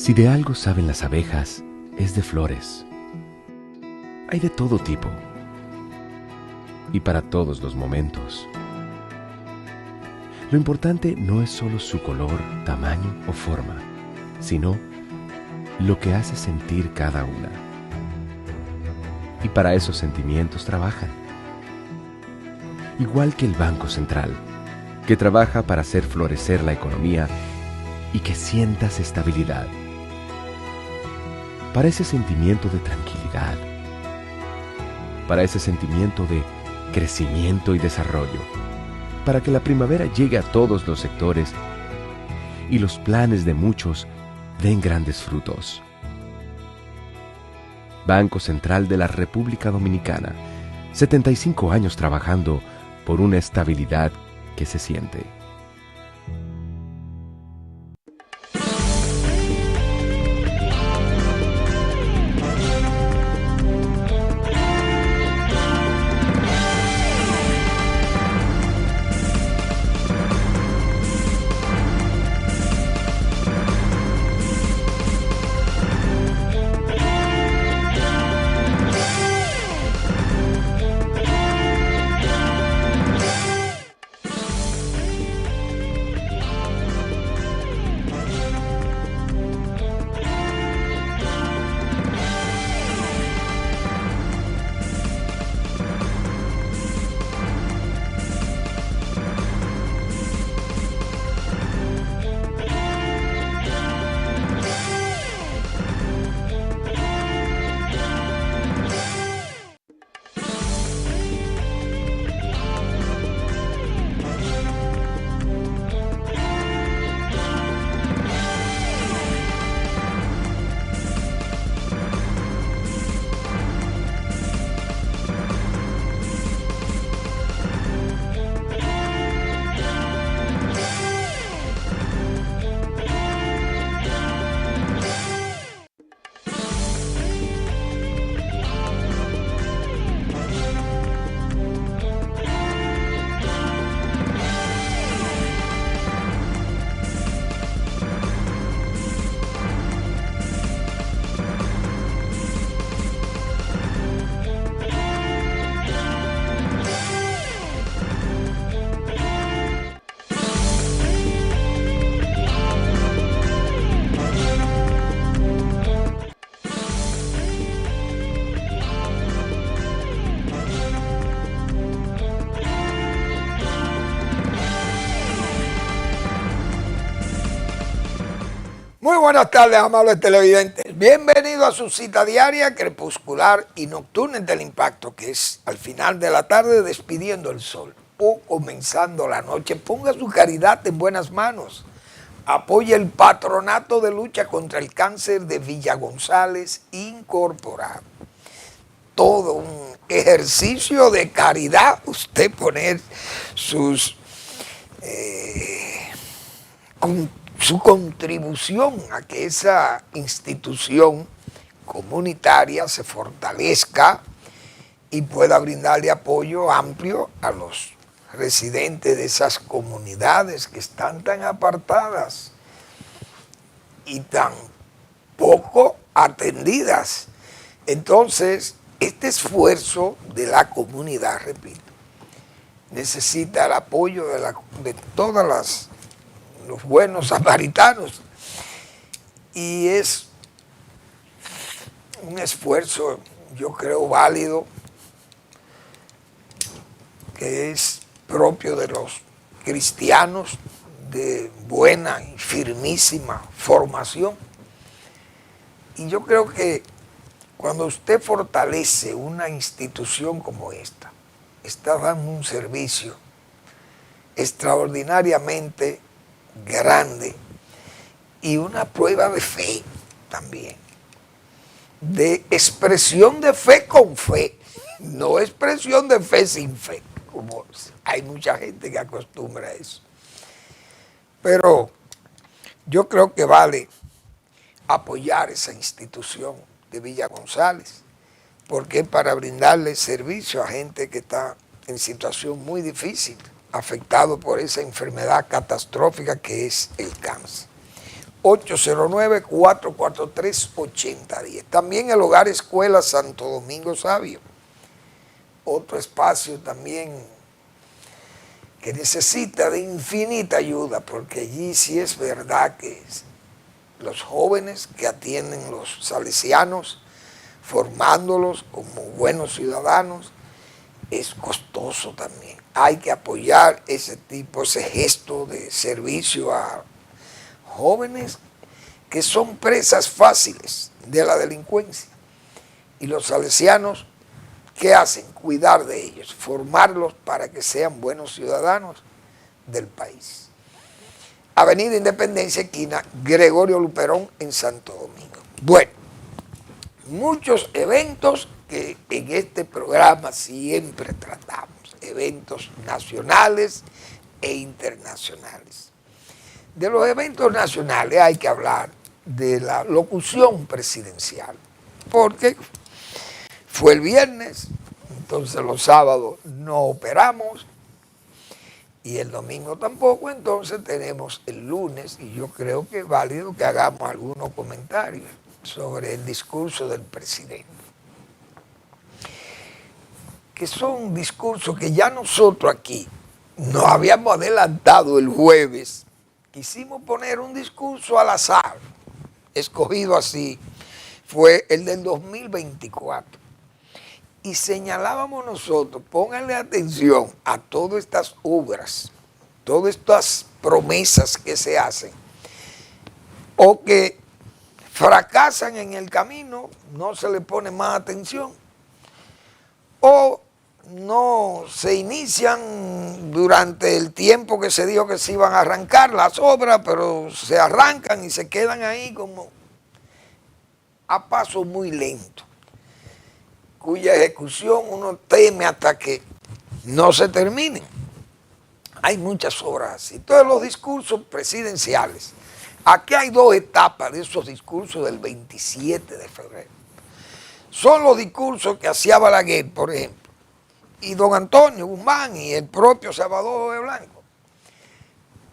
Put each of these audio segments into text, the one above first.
Si de algo saben las abejas, es de flores. Hay de todo tipo y para todos los momentos. Lo importante no es solo su color, tamaño o forma, sino lo que hace sentir cada una. Y para esos sentimientos trabajan. Igual que el Banco Central, que trabaja para hacer florecer la economía y que sientas estabilidad. Para ese sentimiento de tranquilidad, para ese sentimiento de crecimiento y desarrollo, para que la primavera llegue a todos los sectores y los planes de muchos den grandes frutos. Banco Central de la República Dominicana, 75 años trabajando por una estabilidad que se siente. Muy buenas tardes, amables televidentes. Bienvenidos a su cita diaria, crepuscular y nocturna del impacto, que es al final de la tarde despidiendo el sol o comenzando la noche. Ponga su caridad en buenas manos. Apoye el Patronato de Lucha contra el Cáncer de Villa González Incorporado. Todo un ejercicio de caridad, usted poner sus su contribución a que esa institución comunitaria se fortalezca y pueda brindarle apoyo amplio a los residentes de esas comunidades que están tan apartadas y tan poco atendidas. Entonces, este esfuerzo de la comunidad, repito, necesita el apoyo de todas los buenos samaritanos, y es un esfuerzo, yo creo, válido, que es propio de los cristianos de buena y firmísima formación. Y yo creo que cuando usted fortalece una institución como esta, está dando un servicio extraordinariamente grande y una prueba de fe también, de expresión de fe con fe, no expresión de fe sin fe, como hay mucha gente que acostumbra a eso. Pero yo creo que vale apoyar esa institución de Villa González, porque es para brindarle servicio a gente que está en situación muy difícil, afectado por esa enfermedad catastrófica que es el cáncer. 809-443-8010. También el Hogar Escuela Santo Domingo Sabio, otro espacio también que necesita de infinita ayuda, porque allí sí es verdad que los jóvenes que atienden los salesianos, formándolos como buenos ciudadanos, es costoso también. Hay que apoyar ese gesto de servicio a jóvenes que son presas fáciles de la delincuencia. Y los salesianos, ¿qué hacen? Cuidar de ellos, formarlos para que sean buenos ciudadanos del país. Avenida Independencia, esquina Gregorio Luperón, en Santo Domingo. Bueno, muchos eventos que en este programa siempre tratamos, eventos nacionales e internacionales. De los eventos nacionales hay que hablar de la locución presidencial, porque fue el viernes, entonces los sábados no operamos y el domingo tampoco, entonces tenemos el lunes y yo creo que es válido que hagamos algunos comentarios sobre el discurso del presidente, que son discursos que ya nosotros aquí nos habíamos adelantado el jueves. Quisimos poner un discurso al azar, escogido así, fue el del 2024. Y señalábamos nosotros, pónganle atención a todas estas obras, todas estas promesas que se hacen, o que fracasan en el camino, no se le pone más atención, o no se inician durante el tiempo que se dijo que se iban a arrancar las obras, pero se arrancan y se quedan ahí como a paso muy lento, cuya ejecución uno teme hasta que no se terminen. Hay muchas obras así. Todos los discursos presidenciales. Aquí hay dos etapas de esos discursos del 27 de febrero. Son los discursos que hacía Balaguer, por ejemplo, y don Antonio Guzmán y el propio Salvador de Blanco.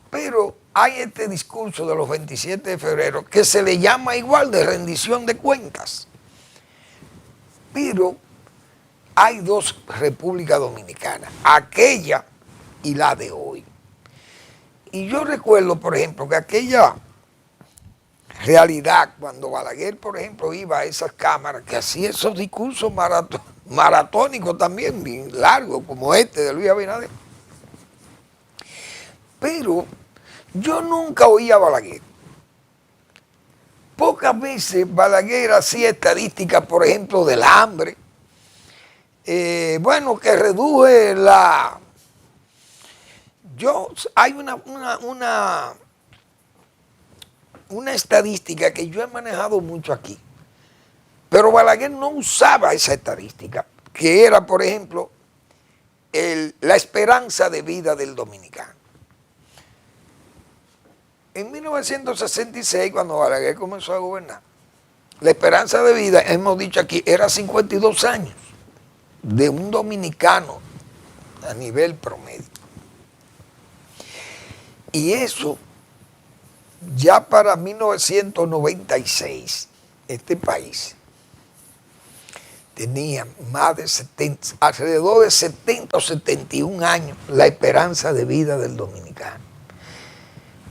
Pero hay este discurso de los 27 de febrero que se le llama igual de rendición de cuentas. Pero hay dos Repúblicas Dominicanas, aquella y la de hoy. Y yo recuerdo, por ejemplo, que aquella realidad, cuando Balaguer, por ejemplo, iba a esas cámaras, que hacía esos discursos maratónicos también, bien largos, como este de Luis Abinader. Pero yo nunca oía a Balaguer. Pocas veces Balaguer hacía estadísticas, por ejemplo, del hambre. Bueno, que reduje la... Hay una estadística que yo he manejado mucho aquí, pero Balaguer no usaba esa estadística, que era, por ejemplo, la esperanza de vida del dominicano. En 1966, cuando Balaguer comenzó a gobernar, la esperanza de vida, hemos dicho aquí, era 52 años de un dominicano a nivel promedio. Y eso, ya para 1996, este país tenía alrededor de 70 o 71 años la esperanza de vida del dominicano.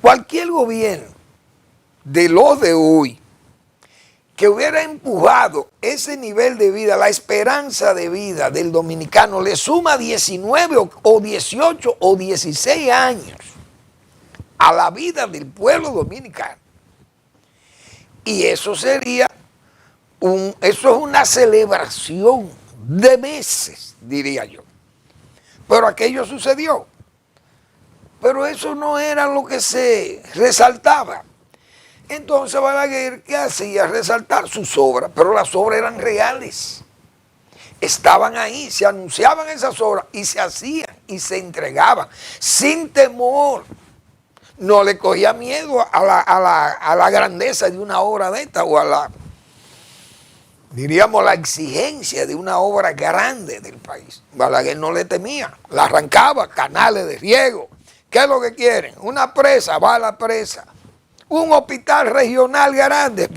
Cualquier gobierno de los de hoy que hubiera empujado ese nivel de vida, la esperanza de vida del dominicano, le suma 19 o 18 o 16 años a la vida del pueblo dominicano. Y eso sería eso es una celebración de meses, diría yo. Pero aquello sucedió. Pero eso no era lo que se resaltaba. Entonces Balaguer, ¿qué hacía? Resaltar sus obras, pero las obras eran reales. Estaban ahí, se anunciaban esas obras y se hacían y se entregaban sin temor. No le cogía miedo a la grandeza de una obra de esta o a la, diríamos, la exigencia de una obra grande del país. Balaguer no le temía, la arrancaba, canales de riego. ¿Qué es lo que quieren? Una presa, va a la presa. un hospital regional grande,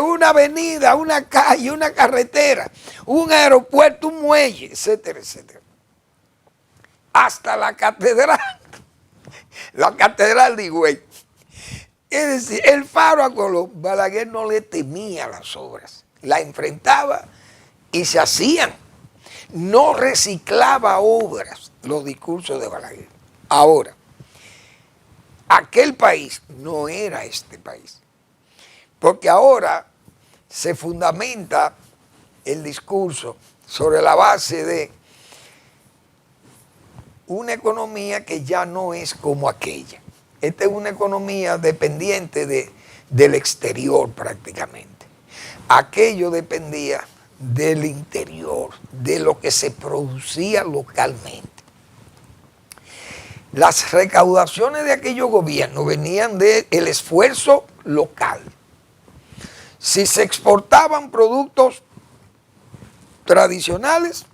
una avenida, una calle, una carretera, un aeropuerto, un muelle, etcétera, etcétera. Hasta la catedral de Higüey. Es decir, el faro a Colón, Balaguer no le temía las obras, la enfrentaba y se hacían. No reciclaba obras, los discursos de Balaguer. Ahora, aquel país no era este país, porque ahora se fundamenta el discurso sobre la base de una economía que ya no es como aquella. Esta es una economía dependiente del exterior prácticamente. Aquello dependía del interior, de lo que se producía localmente. Las recaudaciones de aquellos gobiernos venían del esfuerzo local. Si se exportaban productos tradicionales,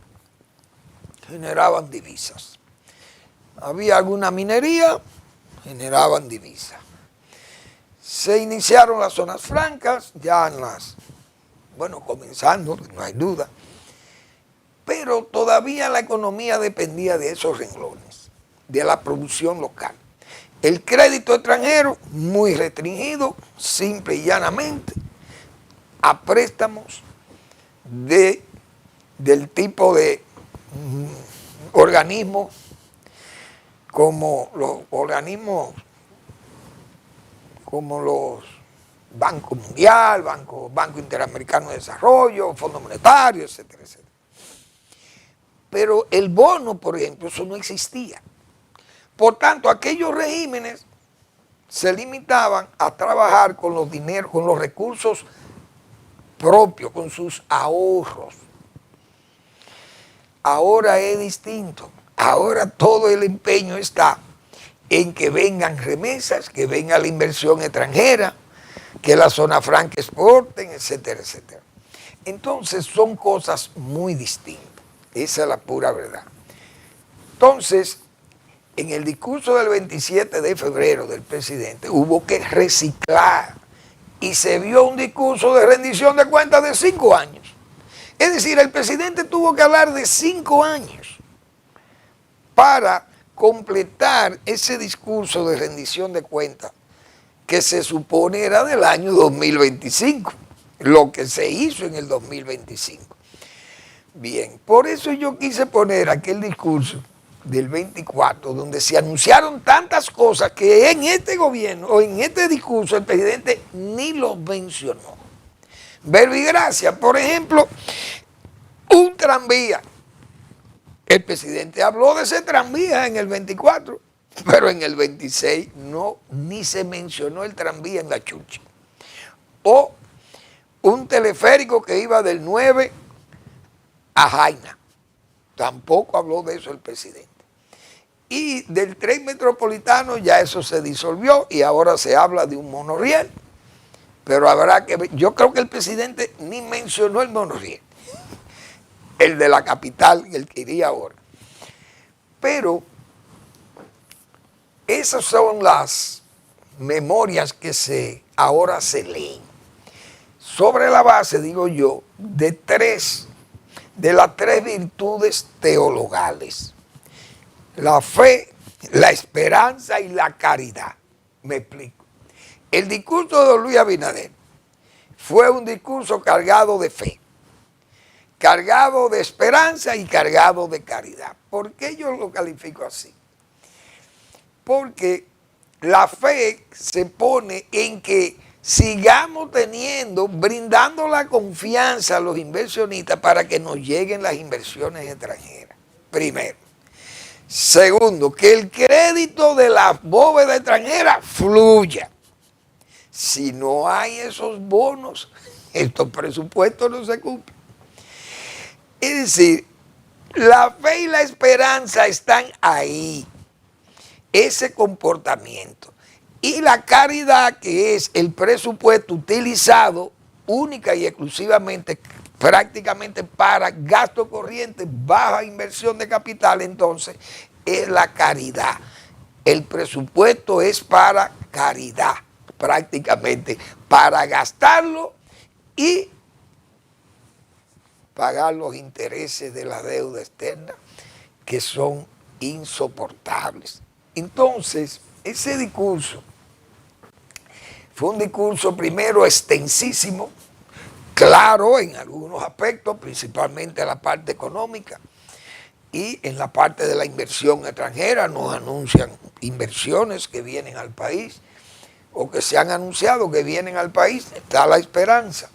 generaban divisas. Había alguna minería, generaban divisas. Se iniciaron las zonas francas, ya en comenzando, no hay duda, pero todavía la economía dependía de esos renglones, de la producción local. El crédito extranjero, muy restringido, simple y llanamente, a préstamos del tipo de organismos como los organismos como los Banco Mundial, Banco Interamericano de Desarrollo, Fondo Monetario, etcétera, etcétera. Pero el bono, por ejemplo, eso no existía. Por tanto, aquellos regímenes se limitaban a trabajar con los dineros, con los recursos propios, con sus ahorros. Ahora es distinto. Ahora todo el empeño está en que vengan remesas, que venga la inversión extranjera, que la zona franca exporten, etcétera, etcétera. Entonces son cosas muy distintas. Esa es la pura verdad. Entonces, en el discurso del 27 de febrero del presidente hubo que reciclar y se vio un discurso de rendición de cuentas de 5 años. Es decir, el presidente tuvo que hablar de 5 años para completar ese discurso de rendición de cuentas que se supone era del año 2025, lo que se hizo en el 2025. Bien, por eso yo quise poner aquel discurso del 24, donde se anunciaron tantas cosas que en este gobierno o en este discurso el presidente ni los mencionó. Verbigracia, por ejemplo, un tranvía. El presidente habló de ese tranvía en el 24, pero en el 26 no, ni se mencionó el tranvía en la Chucha. O un teleférico que iba del 9 a Jaina. Tampoco habló de eso el presidente. Y del tren metropolitano ya eso se disolvió y ahora se habla de un monorriel. Pero habrá que ver, yo creo que el presidente ni mencionó el monorriel. El de la capital, el que iría ahora. Pero esas son las memorias que ahora se leen. Sobre la base, digo yo, de las tres virtudes teologales. La fe, la esperanza y la caridad. Me explico. El discurso de don Luis Abinader fue un discurso cargado de fe, cargado de esperanza y cargado de caridad. ¿Por qué yo lo califico así? Porque la fe se pone en que sigamos brindando la confianza a los inversionistas para que nos lleguen las inversiones extranjeras. Primero. Segundo, que el crédito de las bóvedas extranjeras fluya. Si no hay esos bonos, estos presupuestos no se cumplen. Es decir, la fe y la esperanza están ahí. Ese comportamiento. Y la caridad, que es el presupuesto utilizado única y exclusivamente, prácticamente para gasto corriente, baja inversión de capital, entonces es la caridad. el presupuesto es para caridad, prácticamente, para gastarlo y pagar los intereses de la deuda externa, que son insoportables. Entonces, ese discurso fue un discurso primero extensísimo, claro en algunos aspectos, principalmente en la parte económica, y en la parte de la inversión extranjera. Nos anuncian inversiones que vienen al país, o que se han anunciado que vienen al país, está la esperanza.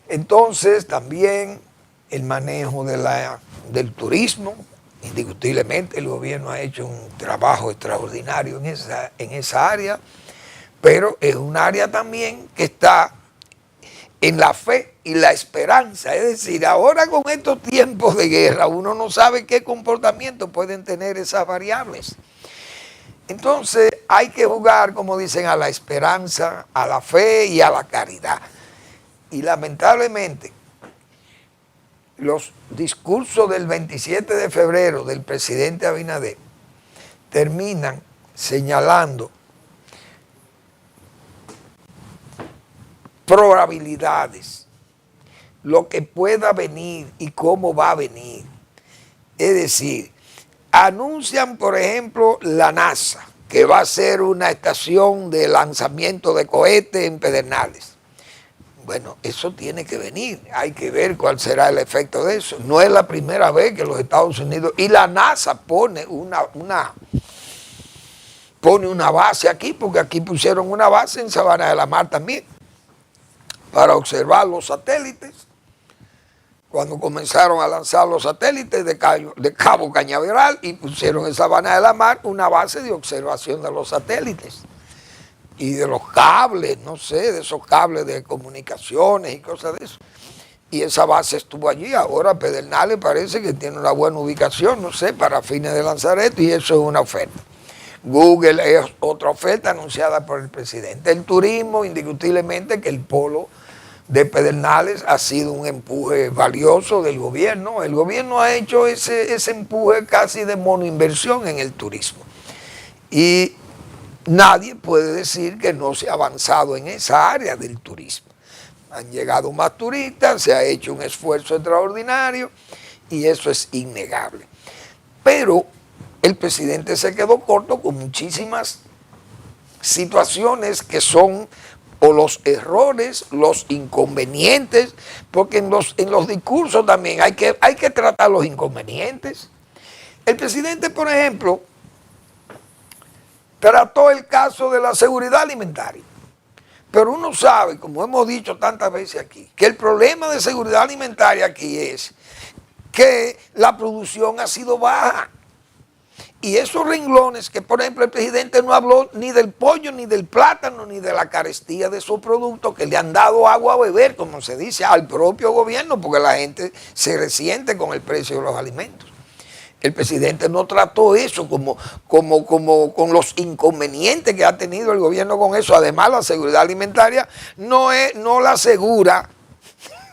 Entonces también el manejo del turismo, indiscutiblemente el gobierno ha hecho un trabajo extraordinario en esa área, pero es un área también que está en la fe y la esperanza. Es decir, ahora con estos tiempos de guerra uno no sabe qué comportamiento pueden tener esas variables. Entonces hay que jugar, como dicen, a la esperanza, a la fe y a la caridad. Y lamentablemente los discursos del 27 de febrero del presidente Abinader terminan señalando probabilidades, lo que pueda venir y cómo va a venir. Es decir, anuncian, por ejemplo, la NASA, que va a ser una estación de lanzamiento de cohetes en Pedernales. Bueno, eso tiene que venir, hay que ver cuál será el efecto de eso. No es la primera vez que los Estados Unidos, y la NASA pone una base aquí, porque aquí pusieron una base en Sabana de la Mar también, para observar los satélites. Cuando comenzaron a lanzar los satélites de Cabo Cañaveral, y pusieron en Sabana de la Mar una base de observación de los satélites y de los cables, no sé, de esos cables de comunicaciones y cosas de eso. Y esa base estuvo allí. Ahora Pedernales parece que tiene una buena ubicación, no sé, para fines de lanzar esto, y eso es una oferta. Google es otra oferta anunciada por el presidente. El turismo, indiscutiblemente que el polo de Pedernales ha sido un empuje valioso del gobierno. El gobierno ha hecho ese empuje casi de monoinversión en el turismo. Y nadie puede decir que no se ha avanzado en esa área del turismo. Han llegado más turistas, se ha hecho un esfuerzo extraordinario y eso es innegable. Pero el presidente se quedó corto con muchísimas situaciones que son o los errores, los inconvenientes, porque en los discursos también hay que tratar los inconvenientes. El presidente, por ejemplo, trató el caso de la seguridad alimentaria. Pero uno sabe, como hemos dicho tantas veces aquí, que el problema de seguridad alimentaria aquí es que la producción ha sido baja. Y esos renglones que, por ejemplo, el presidente no habló ni del pollo, ni del plátano, ni de la carestía de esos productos que le han dado agua a beber, como se dice, al propio gobierno, porque la gente se resiente con el precio de los alimentos. El presidente no trató eso como con los inconvenientes que ha tenido el gobierno con eso. Además, la seguridad alimentaria no la asegura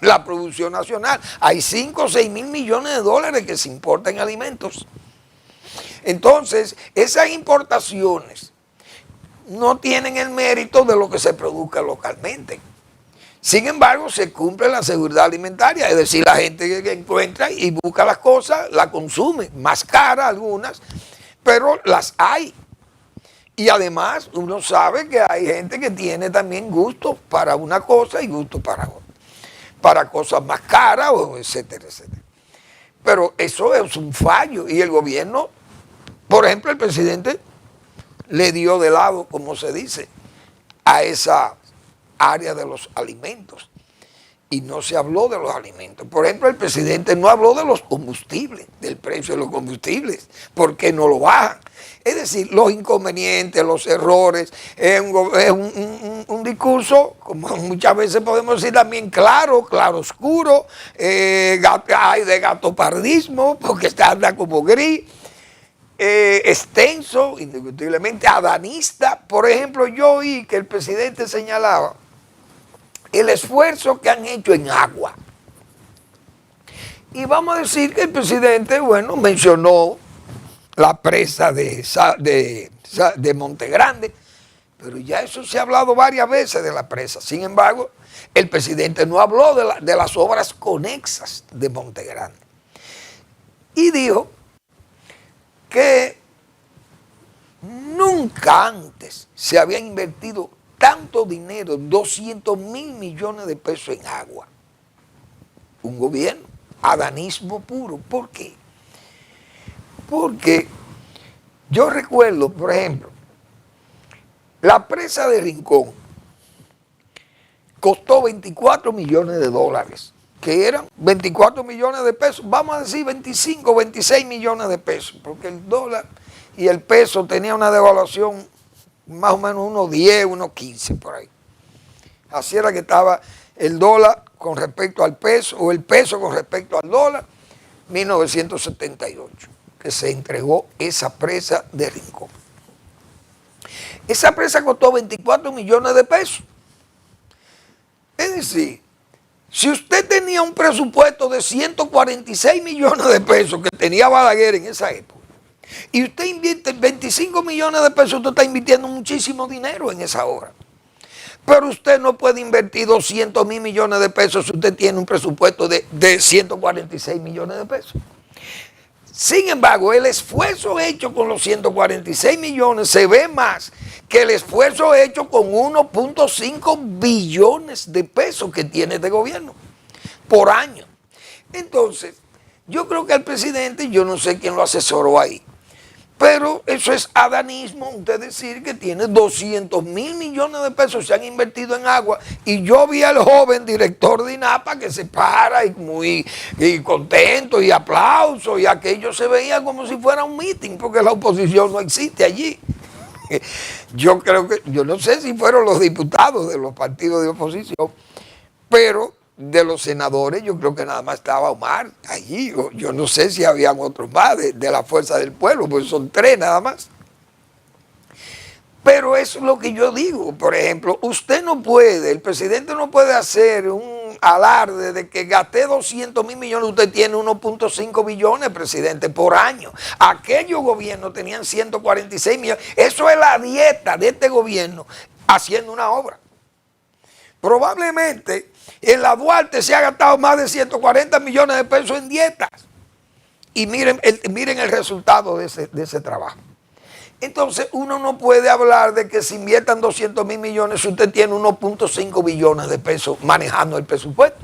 la producción nacional. Hay 5 o 6 mil millones de dólares que se importan en alimentos. Entonces, esas importaciones no tienen el mérito de lo que se produzca localmente. Sin embargo, se cumple la seguridad alimentaria, es decir, la gente que encuentra y busca las cosas, la consume, más cara algunas, pero las hay. Y además, uno sabe que hay gente que tiene también gusto para una cosa y gusto para otra, para cosas más caras, etcétera, etcétera. Pero eso es un fallo y el gobierno, por ejemplo, el presidente le dio de lado, como se dice, a esa área de los alimentos y no se habló de los alimentos. Por ejemplo, el presidente no habló de los combustibles, del precio de los combustibles, porque no lo bajan. Es decir, los inconvenientes, los errores, es un discurso, como muchas veces podemos decir también, claro oscuro, hay de gatopardismo, porque anda como gris, extenso, indiscutiblemente adanista. Por ejemplo, yo oí que el presidente señalaba el esfuerzo que han hecho en agua. Y vamos a decir que el presidente, bueno, mencionó la presa de Monte Grande, pero ya eso se ha hablado varias veces de la presa. Sin embargo, el presidente no habló de las obras conexas de Monte Grande. Y dijo que nunca antes se había invertido tanto dinero, 200.000 millones de pesos en agua. Un gobierno, adanismo puro. ¿Por qué? Porque yo recuerdo, por ejemplo, la presa de Rincón costó 24 millones de dólares, que eran 24 millones de pesos, vamos a decir 25, 26 millones de pesos, porque el dólar y el peso tenía una devaluación más o menos unos 10, unos 15 por ahí. Así era que estaba el dólar con respecto al peso, o el peso con respecto al dólar, 1978, que se entregó esa presa de Rincón. Esa presa costó 24 millones de pesos. Es decir, si usted tenía un presupuesto de 146 millones de pesos que tenía Balaguer en esa época, y usted invierte 25 millones de pesos, usted está invirtiendo muchísimo dinero en esa obra. Pero usted no puede invertir 200.000 millones de pesos si usted tiene un presupuesto de 146 millones de pesos. Sin embargo, el esfuerzo hecho con los 146 millones se ve más que el esfuerzo hecho con 1.5 billones de pesos que tiene este gobierno por año. Entonces, yo creo que el presidente, yo no sé quién lo asesoró ahí, pero eso es adanismo, usted decir que tiene 200.000 millones de pesos, se han invertido en agua, y yo vi al joven director de INAPA que se para y muy contento y aplauso, y aquello se veía como si fuera un meeting, porque la oposición no existe allí. Yo creo que, yo no sé si fueron los diputados de los partidos de oposición, pero de los senadores yo creo que nada más estaba Omar allí, yo no sé si habían otros más de la Fuerza del Pueblo, pues son 3 nada más. Pero eso es lo que yo digo, por ejemplo, usted no puede, el presidente no puede hacer un alarde de que gasté 200.000 millones, usted tiene 1.5 billones, presidente, por año. Aquellos gobiernos tenían 146 millones, eso es la dieta de este gobierno haciendo una obra. Probablemente en la Duarte se ha gastado más de 140 millones de pesos en dietas. Y miren el resultado de ese trabajo. Entonces uno no puede hablar de que se inviertan 200.000 millones si usted tiene 1.5 billones de pesos manejando el presupuesto.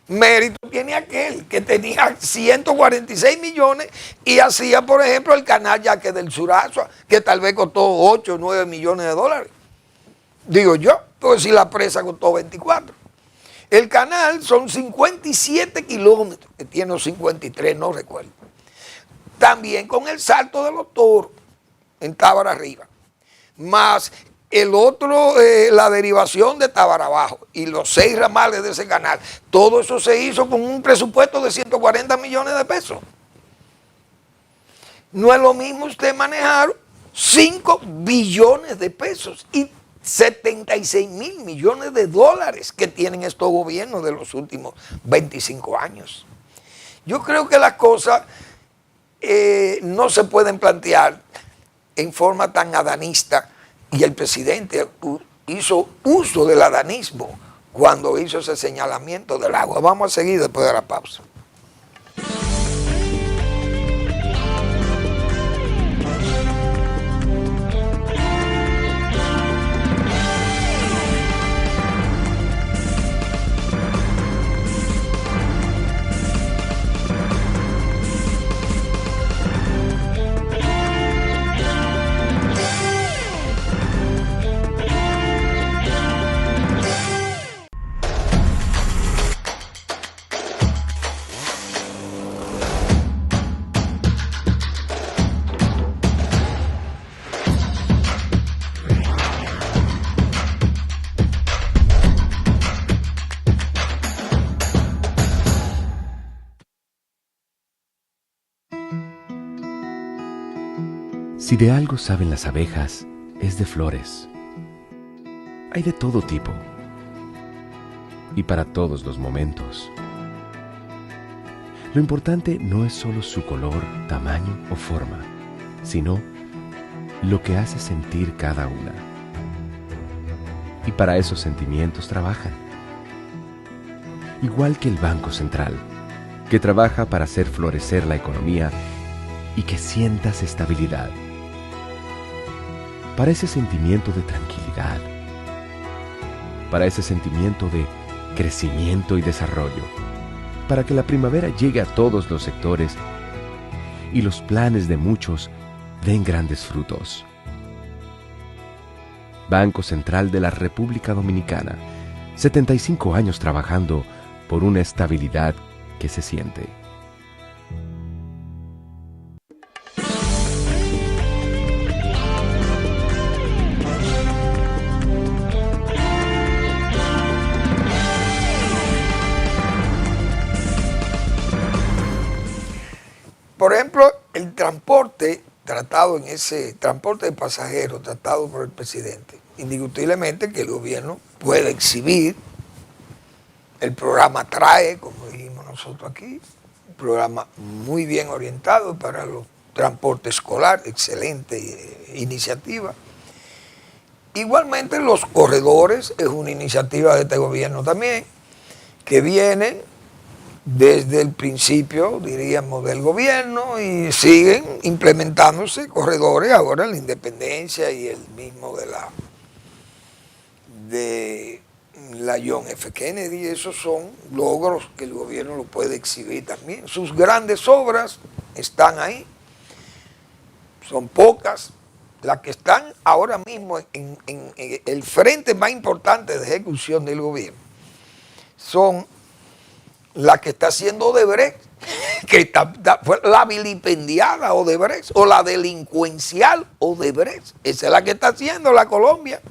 Mérito tiene aquel que tenía 146 millones y hacía, por ejemplo, el canal Yaque del Surazua, que tal vez costó 8 o 9 millones de dólares. Digo yo, pues si la presa costó 24. El canal son 57 kilómetros, que tiene 53, no recuerdo. También con el Salto de los Toros, en Tábara arriba, más el otro, la derivación de Tábara abajo, y los 6 ramales de ese canal. Todo eso se hizo con un presupuesto de 140 millones de pesos. No es lo mismo usted manejar 5 billones de pesos y 76.000 millones de dólares que tienen estos gobiernos de los últimos 25 años. Yo creo que las cosas no se pueden plantear en forma tan adanista, y el presidente hizo uso del adanismo cuando hizo ese señalamiento del agua. Vamos a seguir después de la pausa. Si de algo saben las abejas, es de flores. Hay de todo tipo y para todos los momentos. Lo importante no es solo su color, tamaño o forma, sino lo que hace sentir cada una. Y para esos sentimientos trabajan. Igual que el Banco Central, que trabaja para hacer florecer la economía y que sientas estabilidad. Para ese sentimiento de tranquilidad, para ese sentimiento de crecimiento y desarrollo, para que la primavera llegue a todos los sectores y los planes de muchos den grandes frutos. Banco Central de la República Dominicana, 75 años trabajando por una estabilidad que se siente. Por ejemplo, el transporte tratado en ese transporte de pasajeros tratado por el presidente, indiscutiblemente que el gobierno puede exhibir. El programa TRAE, como dijimos nosotros aquí, un programa muy bien orientado para los transportes escolar, excelente iniciativa. Igualmente los corredores es una iniciativa de este gobierno también, que viene desde el principio, diríamos, del gobierno y siguen implementándose corredores ahora en la Independencia y el mismo de la John F. Kennedy. Esos son logros que el gobierno lo puede exhibir también. Sus grandes obras están ahí, son pocas. Las que están ahora mismo en el frente más importante de ejecución del gobierno son la que está haciendo Odebrecht, que fue la vilipendiada Odebrecht, o la delincuencial Odebrecht. Esa es la que está haciendo la Colombia,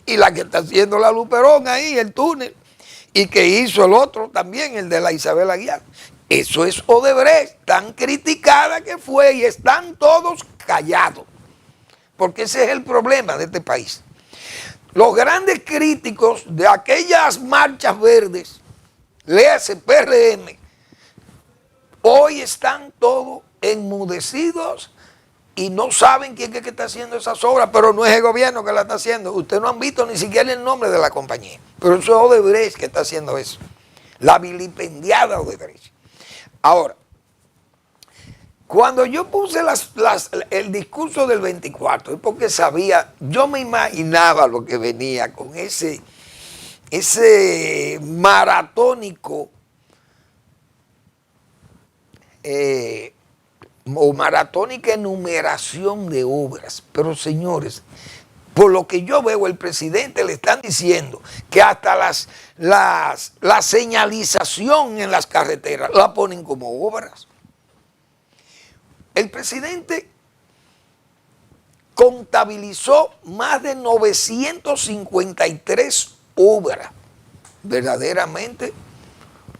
y la que está haciendo la Luperón ahí, el túnel, y que hizo el otro también, el de la Isabel Aguiar. Eso es Odebrecht, tan criticada que fue, y están todos callados, porque ese es el problema de este país. Los grandes críticos de aquellas marchas verdes, léase PRM, hoy están todos enmudecidos y no saben quién es que está haciendo esas obras, pero no es el gobierno que la está haciendo. Ustedes no han visto ni siquiera el nombre de la compañía, pero eso es Odebrecht que está haciendo eso, la vilipendiada Odebrecht. Ahora, cuando yo puse el discurso del 24, es porque sabía, yo me imaginaba lo que venía con ese maratónico o maratónica enumeración de obras. Pero señores, por lo que yo veo, el presidente le están diciendo que hasta la señalización en las carreteras la ponen como obras. El presidente contabilizó más de 953 obras, verdaderamente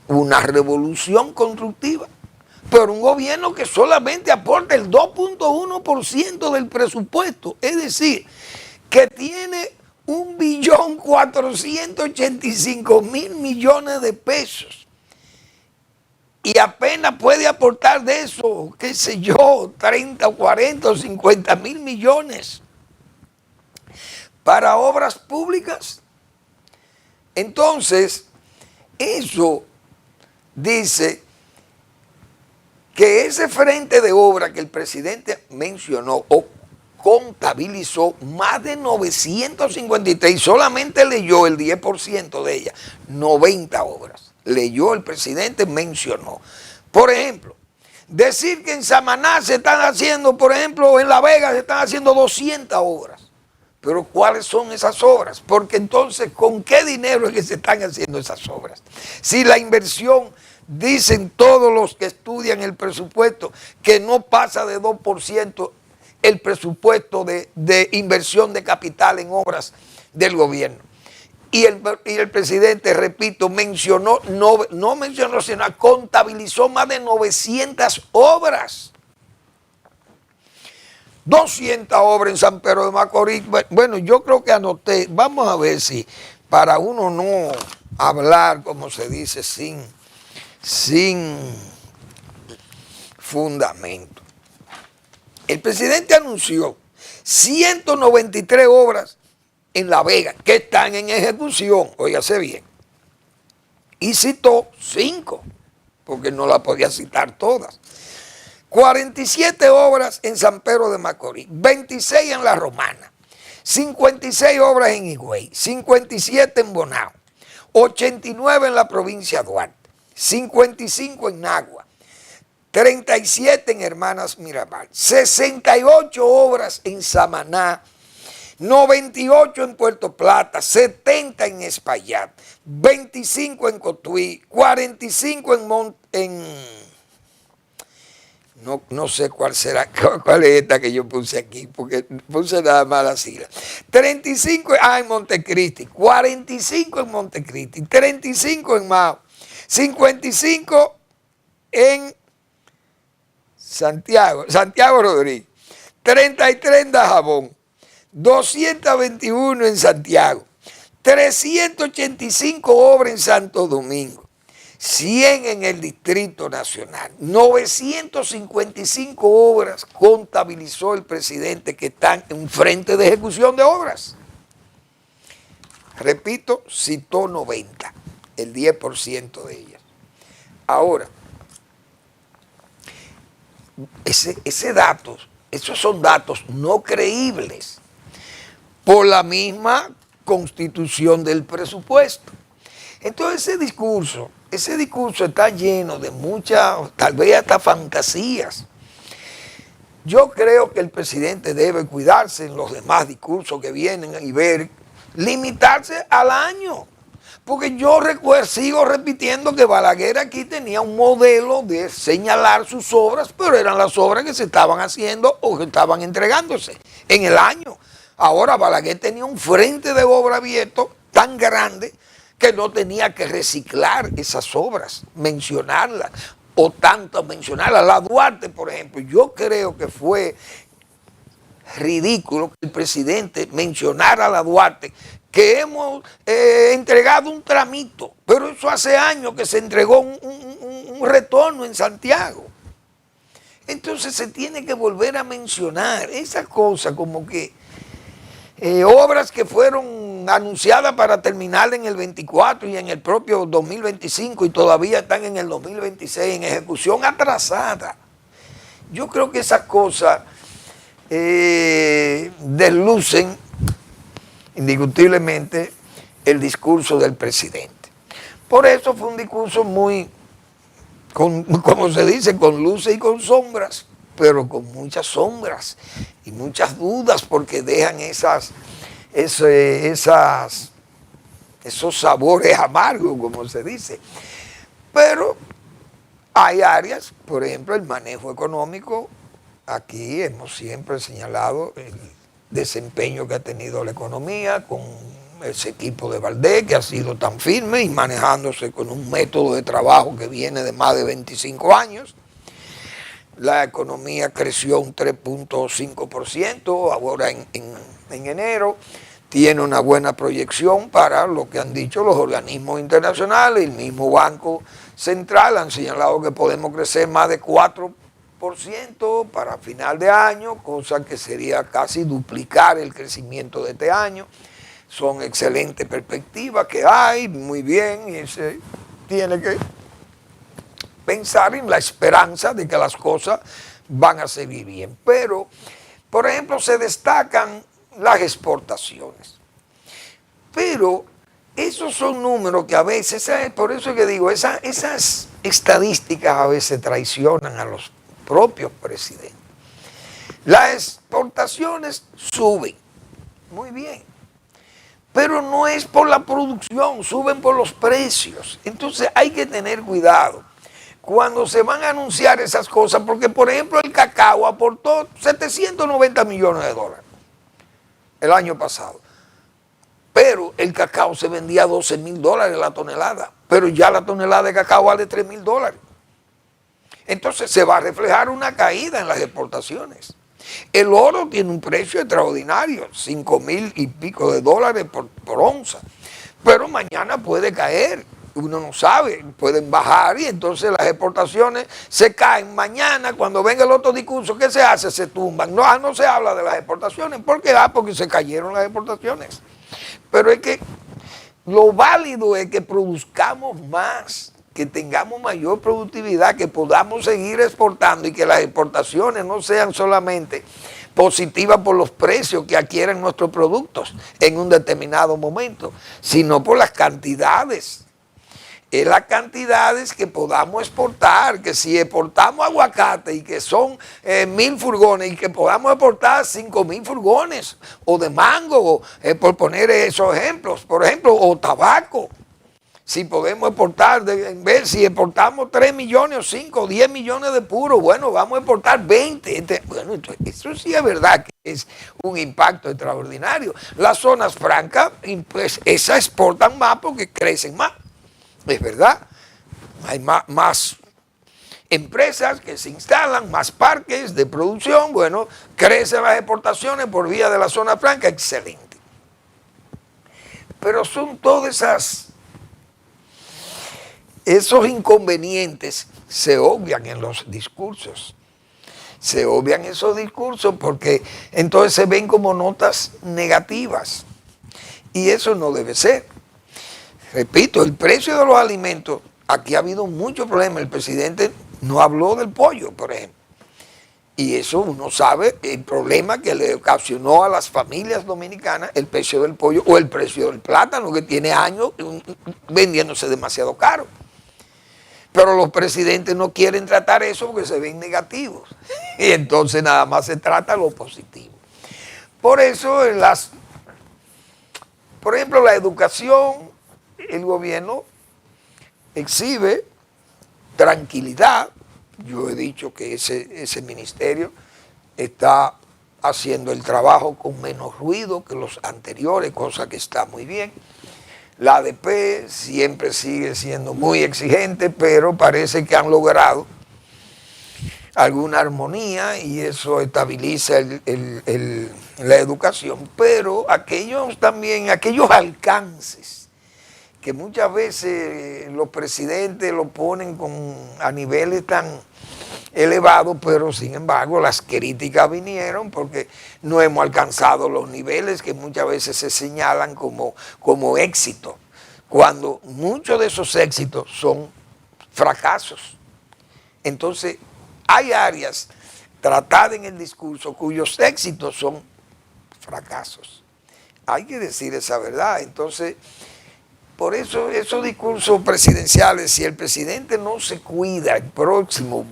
una revolución constructiva, pero un gobierno que solamente aporta el 2.1% del presupuesto, es decir, que tiene 1.485.000.000.000 de pesos y apenas puede aportar de eso, qué sé yo, 30, 40 o 50.000 millones para obras públicas. Entonces, eso dice que ese frente de obra que el presidente mencionó o contabilizó más de 953, solamente leyó el 10% de ellas, 90 obras. Leyó el presidente, mencionó. Por ejemplo, decir que en Samaná se están haciendo, por ejemplo, en La Vega se están haciendo 200 obras. Pero ¿cuáles son esas obras? Porque entonces, ¿con qué dinero es que se están haciendo esas obras? Si la inversión, dicen todos los que estudian el presupuesto, que no pasa de 2% el presupuesto de inversión de capital en obras del gobierno. Y el presidente, repito, mencionó, no mencionó, sino contabilizó más de 900 obras. 200 obras en San Pedro de Macorís. Bueno, yo creo que anoté, vamos a ver si, para uno no hablar, como se dice, sin fundamento. El presidente anunció 193 obras en La Vega que están en ejecución, óigase bien, y citó 5, porque no las podía citar todas. 47 obras en San Pedro de Macorís, 26 en La Romana, 56 obras en Higüey, 57 en Bonao, 89 en la provincia de Duarte, 55 en Nagua, 37 en Hermanas Mirabal, 68 obras en Samaná, 98 en Puerto Plata, 70 en Espaillat, 25 en Cotuí, 45 no sé cuál será, cuál es esta que yo puse aquí, porque puse nada más las siglas. 35 en Montecristi, 45 en Montecristi, 35 en Mao, 55 en Santiago Rodríguez, 33 en Dajabón, 221 en Santiago, 385 obras en Santo Domingo, 100 en el Distrito Nacional, 955 obras contabilizó el presidente que están en frente de ejecución de obras. Repito, citó 90, el 10% de ellas. Ahora, esos son datos no creíbles por la misma constitución del presupuesto. Entonces ese discurso está lleno de muchas, tal vez hasta fantasías. Yo creo que el presidente debe cuidarse en los demás discursos que vienen y limitarse al año. Porque yo sigo repitiendo que Balaguer aquí tenía un modelo de señalar sus obras, pero eran las obras que se estaban haciendo o que estaban entregándose en el año. Ahora Balaguer tenía un frente de obra abierto tan grande que no tenía que reciclar esas obras, mencionarlas, o tanto mencionarlas. La Duarte, por ejemplo, yo creo que fue ridículo que el presidente mencionara a la Duarte, que hemos entregado un tramito, pero eso hace años que se entregó un retorno en Santiago. Entonces se tiene que volver a mencionar esas cosas como que obras que fueron anunciadas para terminar en el 24 y en el propio 2025 y todavía están en el 2026 en ejecución atrasada. Yo creo que esas cosas deslucen indiscutiblemente el discurso del presidente. Por eso fue un discurso muy, como se dice, con luces y con sombras, pero con muchas sombras y muchas dudas porque dejan esos sabores amargos, como se dice. Pero hay áreas, por ejemplo, el manejo económico. Aquí hemos siempre señalado el desempeño que ha tenido la economía con ese equipo de Valdés, que ha sido tan firme y manejándose con un método de trabajo que viene de más de 25 años. La economía creció un 3.5% ahora en enero. Tiene una buena proyección para lo que han dicho los organismos internacionales. El mismo Banco Central han señalado que podemos crecer más de 4% para final de año, cosa que sería casi duplicar el crecimiento de este año. Son excelentes perspectivas que hay, muy bien, y se tiene que pensar en la esperanza de que las cosas van a seguir bien. Pero, por ejemplo, se destacan las exportaciones. Pero esos son números que a veces, por eso que digo, esas estadísticas a veces traicionan a los propios presidentes. Las exportaciones suben, muy bien, pero no es por la producción, suben por los precios. Entonces hay que tener cuidado cuando se van a anunciar esas cosas, porque por ejemplo el cacao aportó 790 millones de dólares el año pasado, pero el cacao se vendía a 12 mil dólares la tonelada, pero ya la tonelada de cacao vale 3 mil dólares. Entonces se va a reflejar una caída en las exportaciones. El oro tiene un precio extraordinario, 5 mil y pico de dólares por onza, pero mañana puede caer uno no sabe, pueden bajar y entonces las exportaciones se caen. Mañana, cuando venga el otro discurso, ¿qué se hace? Se tumban. No, no se habla de las exportaciones. ¿Por qué? Porque se cayeron las exportaciones. Pero es que lo válido es que produzcamos más, que tengamos mayor productividad, que podamos seguir exportando y que las exportaciones no sean solamente positivas por los precios que adquieren nuestros productos en un determinado momento, sino por las cantidades. Es las cantidades que podamos exportar, que si exportamos aguacate y que son 1.000 furgones y que podamos exportar 5.000 furgones, o de mango, por poner esos ejemplos, por ejemplo, o tabaco. Si podemos exportar, en vez si exportamos 3 millones o 5 o 10 millones de puros, bueno, vamos a exportar 20. Bueno, eso sí es verdad que es un impacto extraordinario. Las zonas francas, pues esas exportan más porque crecen más. Es verdad, hay más empresas que se instalan, más parques de producción, bueno, crecen las exportaciones por vía de la zona franca, excelente. Pero son todas esos inconvenientes se obvian en los discursos. Se obvian esos discursos porque entonces se ven como notas negativas. Y eso no debe ser. Repito, el precio de los alimentos, aquí ha habido muchos problemas. El presidente no habló del pollo, por ejemplo. Y eso uno sabe el problema que le ocasionó a las familias dominicanas el precio del pollo o el precio del plátano, que tiene años vendiéndose demasiado caro. Pero los presidentes no quieren tratar eso porque se ven negativos. Y entonces nada más se trata lo positivo. Por eso, por ejemplo, la educación, el gobierno exhibe tranquilidad. Yo he dicho que ese ministerio está haciendo el trabajo con menos ruido que los anteriores, cosa que está muy bien. La ADP siempre sigue siendo muy exigente, pero parece que han logrado alguna armonía y eso estabiliza la educación. Pero aquellos alcances que muchas veces los presidentes lo ponen a niveles tan elevados, pero sin embargo las críticas vinieron porque no hemos alcanzado los niveles que muchas veces se señalan como éxito, cuando muchos de esos éxitos son fracasos. Entonces, hay áreas tratadas en el discurso cuyos éxitos son fracasos. Hay que decir esa verdad. Entonces, por eso esos discursos presidenciales, si el presidente no se cuida el próximo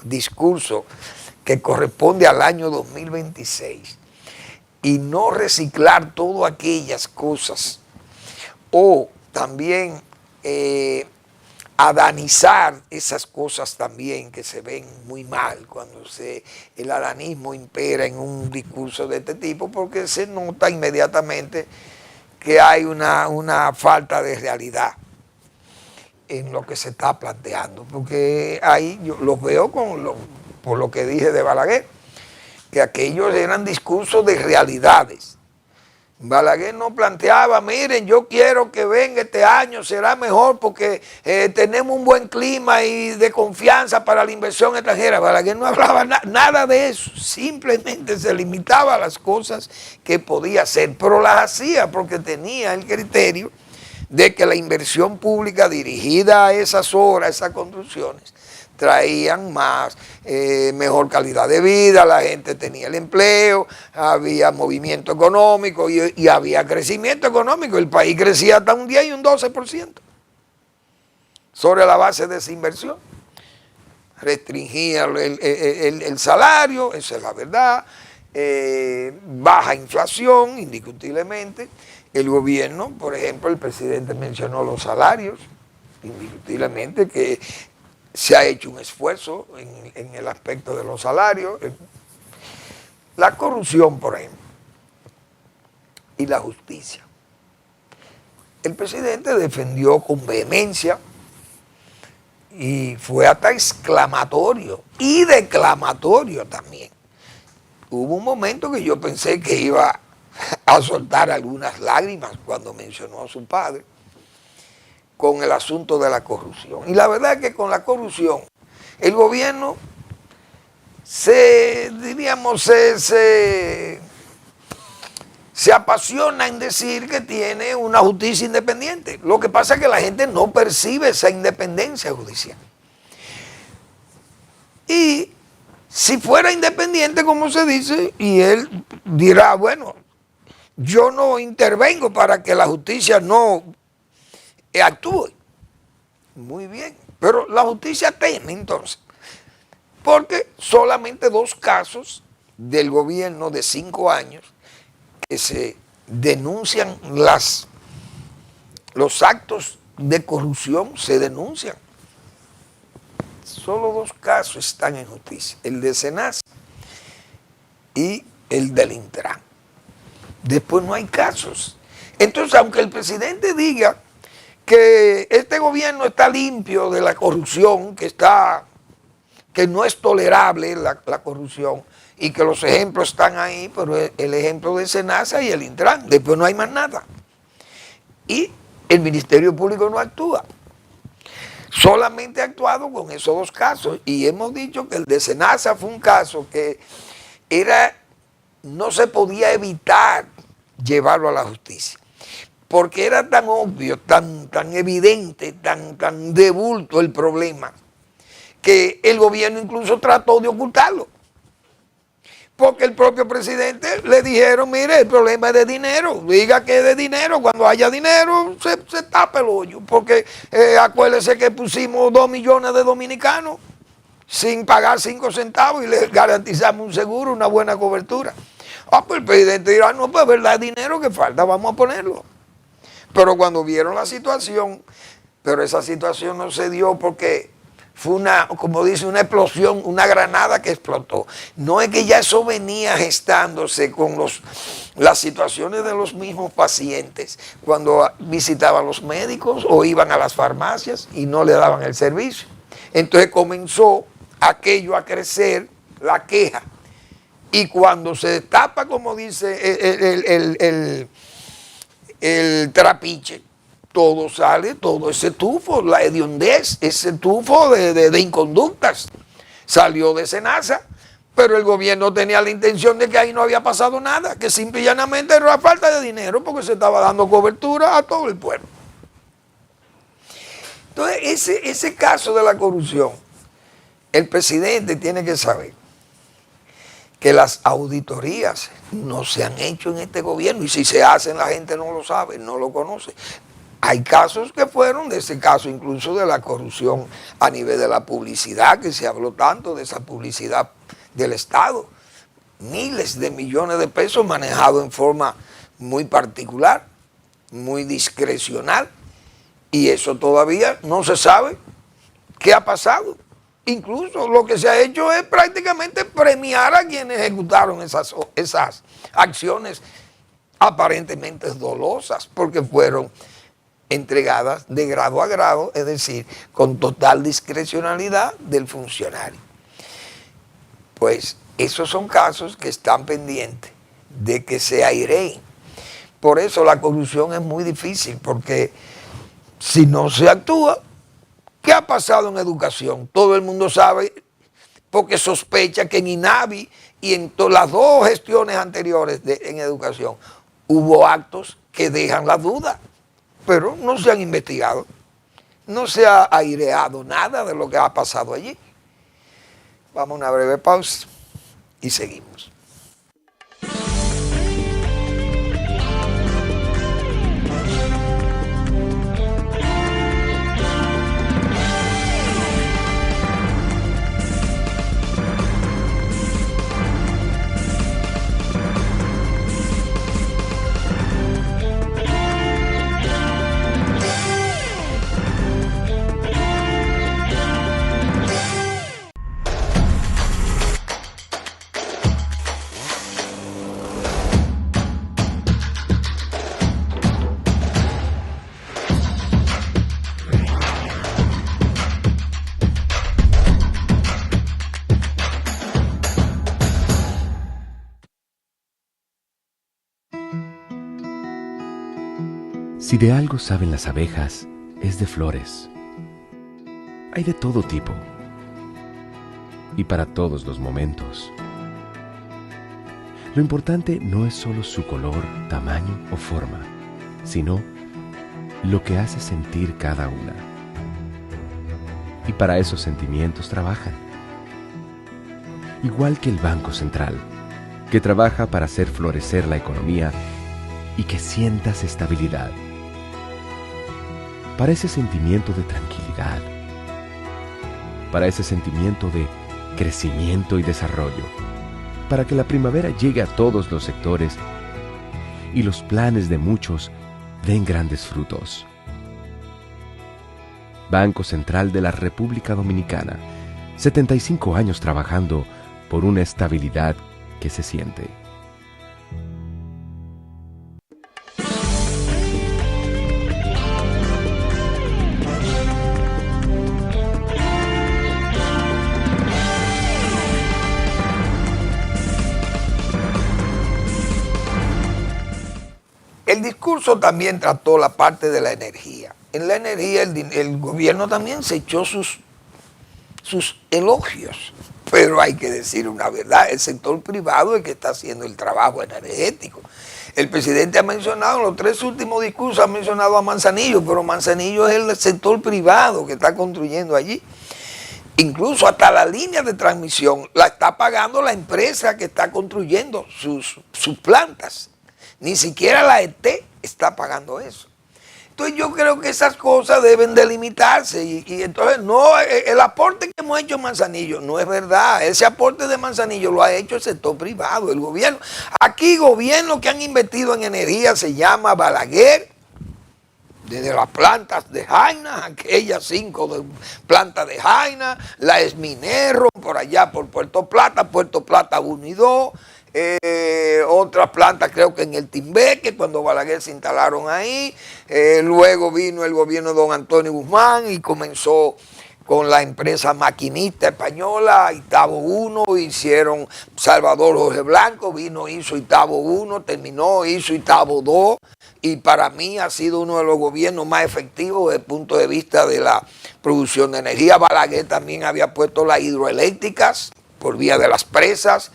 discurso que corresponde al año 2026 y no reciclar todas aquellas cosas o también adanizar esas cosas también que se ven muy mal cuando el adanismo impera en un discurso de este tipo, porque se nota inmediatamente que hay una falta de realidad en lo que se está planteando, porque ahí yo los veo por lo que dije de Balaguer, que aquellos eran discursos de realidades. Balaguer no planteaba, miren, yo quiero que venga este año, será mejor porque tenemos un buen clima y de confianza para la inversión extranjera. Balaguer no hablaba nada de eso, simplemente se limitaba a las cosas que podía hacer, pero las hacía porque tenía el criterio de que la inversión pública dirigida a esas obras, a esas construcciones, traían mejor calidad de vida, la gente tenía el empleo, había movimiento económico y había crecimiento económico. El país crecía hasta un 10 y un 12% sobre la base de esa inversión. Restringía el salario, esa es la verdad, baja inflación, indiscutiblemente. El gobierno, por ejemplo, el presidente mencionó los salarios, indiscutiblemente que se ha hecho un esfuerzo en el aspecto de los salarios. La corrupción, por ejemplo, y la justicia. El presidente defendió con vehemencia y fue hasta exclamatorio y declamatorio también. Hubo un momento que yo pensé que iba a soltar algunas lágrimas cuando mencionó a su padre, con el asunto de la corrupción. Y la verdad es que con la corrupción, el gobierno se apasiona en decir que tiene una justicia independiente. Lo que pasa es que la gente no percibe esa independencia judicial. Y si fuera independiente, como se dice, y él dirá, bueno, yo no intervengo para que la justicia no actúe. Muy bien, pero la justicia teme entonces, porque solamente 2 casos del gobierno de 5 años que se denuncian los actos de corrupción, se denuncian. Solo 2 casos están en justicia, el de SENASA y el del Intran. Después no hay casos. Entonces, aunque el presidente diga que este gobierno está limpio de la corrupción, que no es tolerable la corrupción, y que los ejemplos están ahí, pero el ejemplo de SENASA y el Intran, después no hay más nada. Y el Ministerio Público no actúa. Solamente ha actuado con esos 2 casos, y hemos dicho que el de SENASA fue un caso que no se podía evitar llevarlo a la justicia, porque era tan obvio, tan evidente, tan de bulto el problema, que el gobierno incluso trató de ocultarlo. Porque el propio presidente le dijeron, mire, el problema es de dinero, diga que es de dinero, cuando haya dinero se tapa el hoyo, porque acuérdese que pusimos 2 millones de dominicanos sin pagar 5 centavos y les garantizamos un seguro, una buena cobertura. Pues el presidente dirá, no, pues verdad, dinero que falta, vamos a ponerlo. Pero cuando vieron la situación, pero esa situación no se dio porque fue como dice, una explosión, una granada que explotó. No es que ya eso venía gestándose con las situaciones de los mismos pacientes cuando visitaban los médicos o iban a las farmacias y no le daban el servicio. Entonces comenzó aquello a crecer, la queja. Y cuando se destapa, como dice el trapiche, todo sale, todo ese tufo, la hediondez, ese tufo de inconductas, salió de SENASA, pero el gobierno tenía la intención de que ahí no había pasado nada, que simple y llanamente era falta de dinero porque se estaba dando cobertura a todo el pueblo. Entonces, ese caso de la corrupción, el presidente tiene que saber que las auditorías no se han hecho en este gobierno, y si se hacen la gente no lo sabe, no lo conoce. Hay casos que fueron, de ese caso incluso de la corrupción a nivel de la publicidad, que se habló tanto de esa publicidad del Estado. Miles de millones de pesos manejados en forma muy particular, muy discrecional, y eso todavía no se sabe qué ha pasado. Incluso lo que se ha hecho es prácticamente premiar a quienes ejecutaron esas acciones aparentemente dolosas, porque fueron entregadas de grado a grado, es decir, con total discrecionalidad del funcionario. Pues esos son casos que están pendientes de que se aireen. Por eso la corrupción es muy difícil, porque si no se actúa, ¿qué ha pasado en educación? Todo el mundo sabe, porque sospecha que en INAVI y en las 2 gestiones anteriores en educación hubo actos que dejan la duda, pero no se han investigado, no se ha aireado nada de lo que ha pasado allí. Vamos a una breve pausa y seguimos. Si de algo saben las abejas, es de flores. Hay de todo tipo y para todos los momentos. Lo importante no es solo su color, tamaño o forma, sino lo que hace sentir cada una. Y para esos sentimientos trabajan. Igual que el Banco Central, que trabaja para hacer florecer la economía y que sientas estabilidad. Para ese sentimiento de tranquilidad, para ese sentimiento de crecimiento y desarrollo, para que la primavera llegue a todos los sectores y los planes de muchos den grandes frutos. Banco Central de la República Dominicana, 75 años trabajando por una estabilidad que se siente. El discurso también trató la parte de la energía. En la energía el gobierno también se echó sus elogios, pero hay que decir una verdad, el sector privado es el que está haciendo el trabajo energético. El presidente ha mencionado, en los 3 últimos discursos ha mencionado a Manzanillo, pero Manzanillo es el sector privado que está construyendo allí. Incluso hasta la línea de transmisión la está pagando la empresa que está construyendo sus plantas. Ni siquiera la ET está pagando eso. Entonces yo creo que esas cosas deben delimitarse y entonces no, el aporte que hemos hecho en Manzanillo no es verdad. Ese aporte de Manzanillo lo ha hecho el sector privado, el gobierno. Aquí gobiernos que han invertido en energía se llama Balaguer, desde las plantas de Jaina, aquellas 5 plantas de Jaina, la Esminero, por allá por Puerto Plata 1 y 2, otras plantas creo que en el Timbeque, cuando Balaguer se instalaron ahí, luego vino el gobierno de don Antonio Guzmán y comenzó con la empresa maquinista española, Itabo 1, hicieron Salvador Jorge Blanco, vino, hizo Itabo 1, terminó, hizo Itabo 2, y para mí ha sido uno de los gobiernos más efectivos desde el punto de vista de la producción de energía. Balaguer también había puesto las hidroeléctricas por vía de las presas,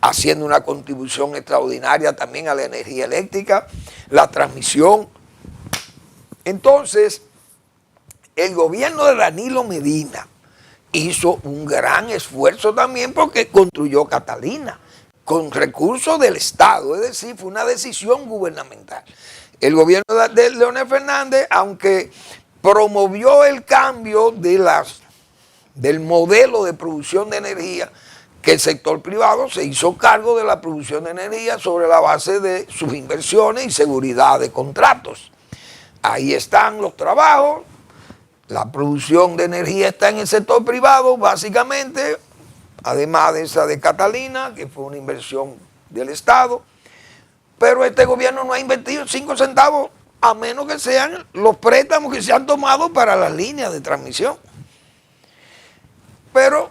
haciendo una contribución extraordinaria también a la energía eléctrica, la transmisión. Entonces, el gobierno de Danilo Medina hizo un gran esfuerzo también porque construyó Catalina con recursos del Estado, es decir, fue una decisión gubernamental. El gobierno de Leonel Fernández, aunque promovió el cambio del modelo de producción de energía, que el sector privado se hizo cargo de la producción de energía sobre la base de sus inversiones y seguridad de contratos. Ahí están los trabajos, la producción de energía está en el sector privado, básicamente, además de esa de Catalina, que fue una inversión del Estado, pero este gobierno no ha invertido 5 centavos, a menos que sean los préstamos que se han tomado para las líneas de transmisión. Pero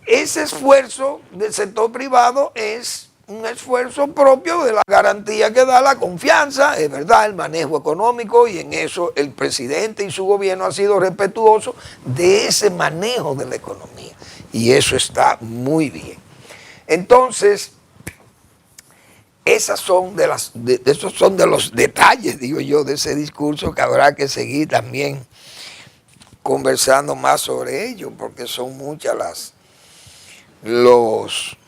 ese esfuerzo del sector privado es un esfuerzo propio de la garantía que da la confianza, es verdad, el manejo económico, y en eso el presidente y su gobierno han sido respetuosos de ese manejo de la economía. Y eso está muy bien. Entonces, esos son de los detalles, digo yo, de ese discurso que habrá que seguir también conversando más sobre ello, porque son muchas los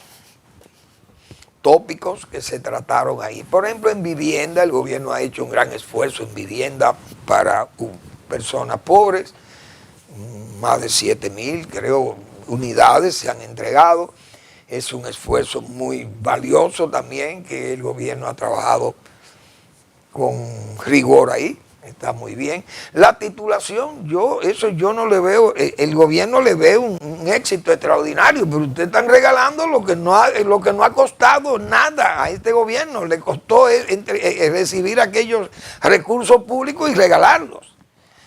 tópicos que se trataron ahí. Por ejemplo, en vivienda, el gobierno ha hecho un gran esfuerzo en vivienda para personas pobres, más de 7,000, creo, unidades se han entregado. Es un esfuerzo muy valioso también, que el gobierno ha trabajado con rigor ahí, está muy bien. La titulación, yo no le veo, el gobierno le ve un éxito extraordinario, pero ustedes están regalando lo que no ha costado nada a este gobierno. Le costó recibir aquellos recursos públicos y regalarlos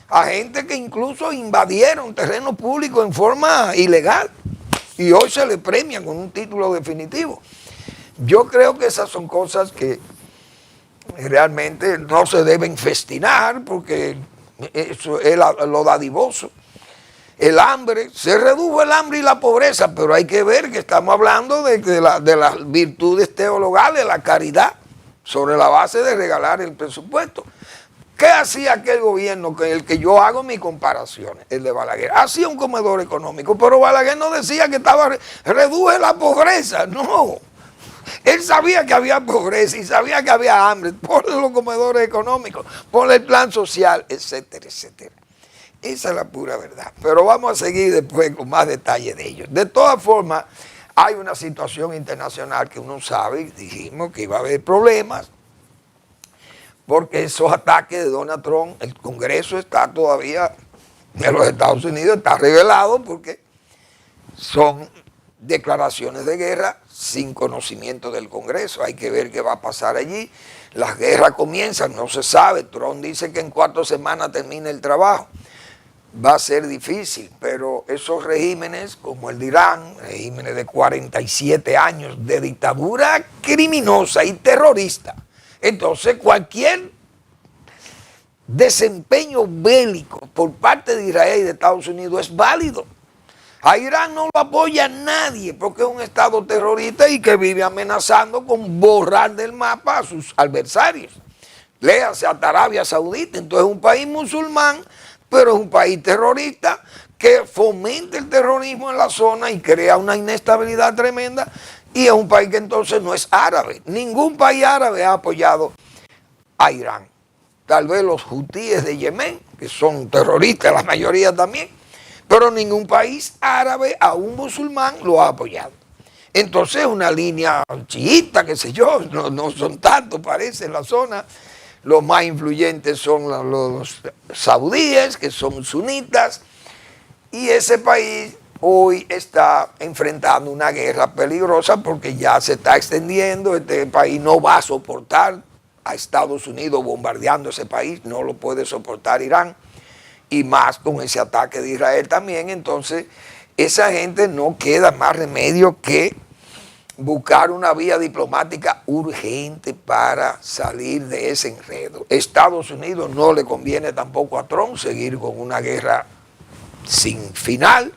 a gente que incluso invadieron terreno público en forma ilegal, y hoy se le premia con un título definitivo. Yo creo que esas son cosas que realmente no se deben festinar, porque eso es lo dadivoso. El hambre, se redujo el hambre y la pobreza, pero hay que ver que estamos hablando de las virtudes teologales, la caridad, sobre la base de regalar el presupuesto. ¿Qué hacía aquel gobierno con el que yo hago mis comparaciones? El de Balaguer. Hacía un comedor económico, pero Balaguer no decía que reduje la pobreza, no. Él sabía que había pobreza y sabía que había hambre por los comedores económicos, por el plan social, etcétera, etcétera. Esa es la pura verdad. Pero vamos a seguir después con más detalle de ello. De todas formas, hay una situación internacional que uno sabe, dijimos que iba a haber problemas, porque esos ataques de Donald Trump, el Congreso está todavía, de los Estados Unidos, está revelado porque son declaraciones de guerra sin conocimiento del Congreso. Hay que ver qué va a pasar allí. Las guerras comienzan, no se sabe. Trump dice que en 4 semanas termina el trabajo. Va a ser difícil, pero esos regímenes como el de Irán, regímenes de 47 años de dictadura criminosa y terrorista, entonces cualquier desempeño bélico por parte de Israel y de Estados Unidos es válido. A Irán no lo apoya nadie porque es un estado terrorista y que vive amenazando con borrar del mapa a sus adversarios. Léase a Arabia Saudita, entonces es un país musulmán, pero es un país terrorista que fomenta el terrorismo en la zona y crea una inestabilidad tremenda, y es un país que entonces no es árabe. Ningún país árabe ha apoyado a Irán. Tal vez los hutíes de Yemen, que son terroristas, la mayoría también, pero ningún país árabe a un musulmán lo ha apoyado. Entonces una línea chiita, qué sé yo, no son tantos, parece, en la zona. Los más influyentes son los saudíes, que son sunitas, y ese país hoy está enfrentando una guerra peligrosa porque ya se está extendiendo. Este país no va a soportar a Estados Unidos bombardeando ese país, no lo puede soportar Irán, y más con ese ataque de Israel también. Entonces, esa gente no queda más remedio que buscar una vía diplomática urgente para salir de ese enredo. Estados Unidos no le conviene tampoco a Trump seguir con una guerra sin final,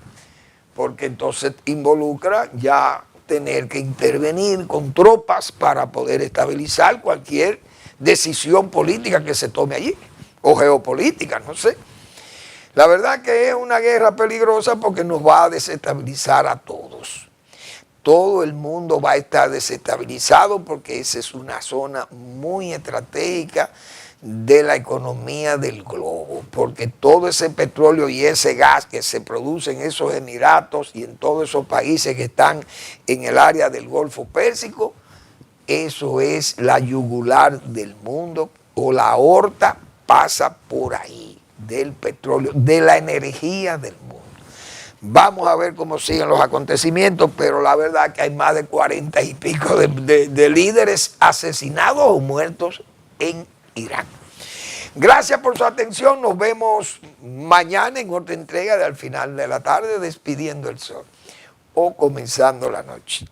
porque entonces involucra ya tener que intervenir con tropas para poder estabilizar cualquier decisión política que se tome allí, o geopolítica, no sé. La verdad que es una guerra peligrosa porque nos va a desestabilizar a todos. Todo el mundo va a estar desestabilizado porque esa es una zona muy estratégica de la economía del globo, porque todo ese petróleo y ese gas que se produce en esos Emiratos y en todos esos países que están en el área del Golfo Pérsico, eso es la yugular del mundo, o la aorta pasa por ahí, del petróleo, de la energía del mundo. Vamos a ver cómo siguen los acontecimientos, pero la verdad que hay más de 40 y pico de líderes asesinados o muertos en Irán. Gracias por su atención. Nos vemos mañana en otra entrega de Al Final de la Tarde, despidiendo el sol o comenzando la noche.